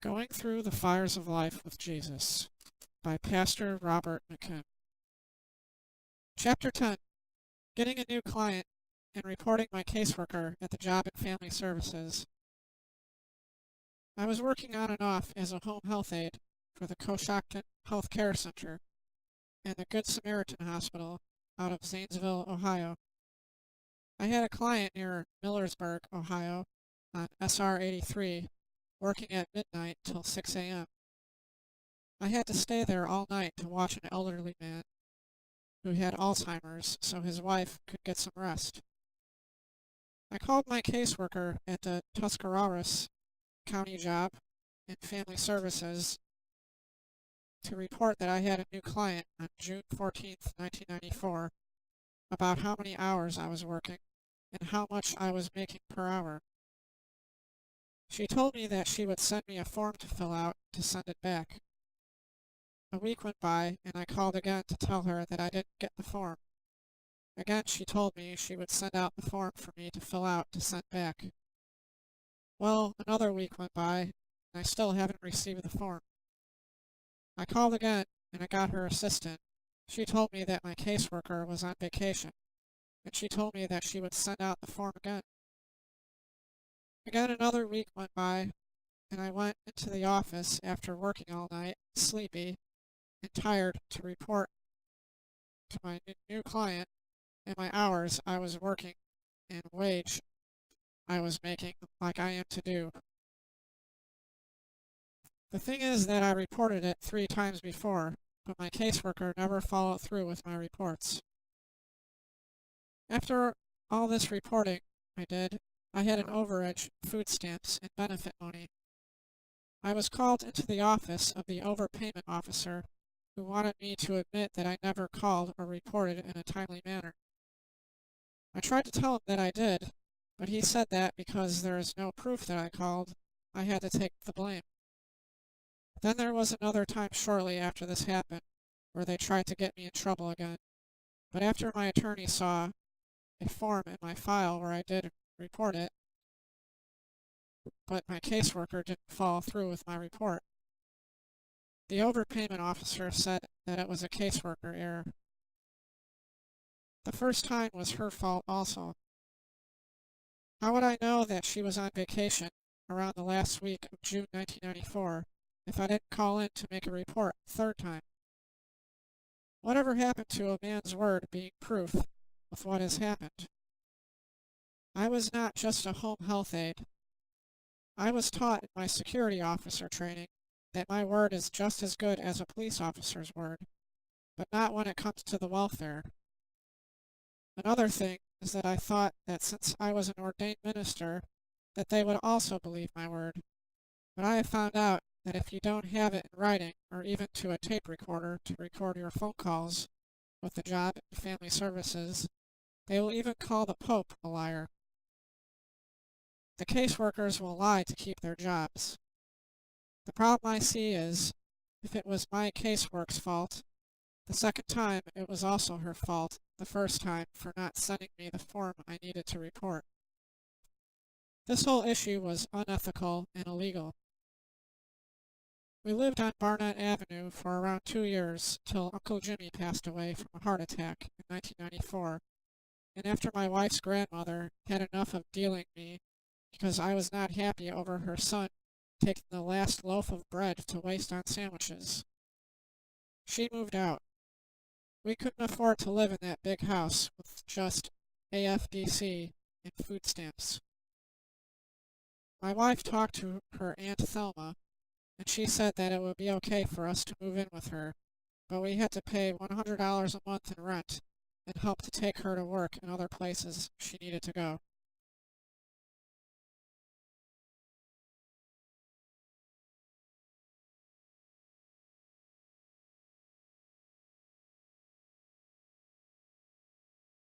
Going Through the Fires of Life with Jesus by Pastor Robert McKim. Chapter 10. Getting a new client and reporting my caseworker at the Job and Family Services. I was working on and off as a home health aide for the Coshocton Health Care Center and the Good Samaritan Hospital out of Zanesville, Ohio. I had a client near Millersburg, Ohio on SR 83 working at midnight till 6 a.m. I had to stay there all night to watch an elderly man who had Alzheimer's so his wife could get some rest. I called my caseworker at the Tuscarawas County Job and Family Services to report that I had a new client on June 14, 1994, about how many hours I was working and how much I was making per hour. She told me that she would send me a form to fill out to send it back. A week went by, and I called again to tell her that I didn't get the form. Again, she told me she would send out the form for me to fill out to send back. Well, another week went by, and I still haven't received the form. I called again, and I got her assistant. She told me that my caseworker was on vacation, and she told me that she would send out the form again. Again, another week went by, and I went into the office after working all night, sleepy and tired, to report to my new client and my hours I was working and wage I was making, like I am to do. The thing is that I reported it 3 times before, but my caseworker never followed through with my reports. After all this reporting I had an overage food stamps and benefit money. I was called into the office of the overpayment officer, who wanted me to admit that I never called or reported in a timely manner. I tried to tell him that I did, but he said that because there is no proof that I called, I had to take the blame. Then there was another time shortly after this happened, where they tried to get me in trouble again, but after my attorney saw a form in my file where I did report it, but my caseworker didn't follow through with my report. The overpayment officer said that it was a caseworker error. The first time was her fault also. How would I know that she was on vacation around the last week of June 1994 if I didn't call in to make a report the third time? Whatever happened to a man's word being proof of what has happened? I was not just a home health aide. I was taught in my security officer training that my word is just as good as a police officer's word, but not when it comes to the welfare. Another thing is that I thought that since I was an ordained minister, that they would also believe my word. But I have found out that if you don't have it in writing, or even to a tape recorder to record your phone calls with the Job and Family Services, they will even call the Pope a liar. The caseworkers will lie to keep their jobs. The problem I see is, if it was my casework's fault, the second time it was also her fault the first time for not sending me the form I needed to report. This whole issue was unethical and illegal. We lived on Barnett Avenue for around 2 years till Uncle Jimmy passed away from a heart attack in 1994, and after my wife's grandmother had enough of dealing me because I was not happy over her son taking the last loaf of bread to waste on sandwiches, she moved out. We couldn't afford to live in that big house with just AFDC and food stamps. My wife talked to her Aunt Thelma, and she said that it would be okay for us to move in with her, but we had to pay $100 a month in rent and help to take her to work in other places she needed to go.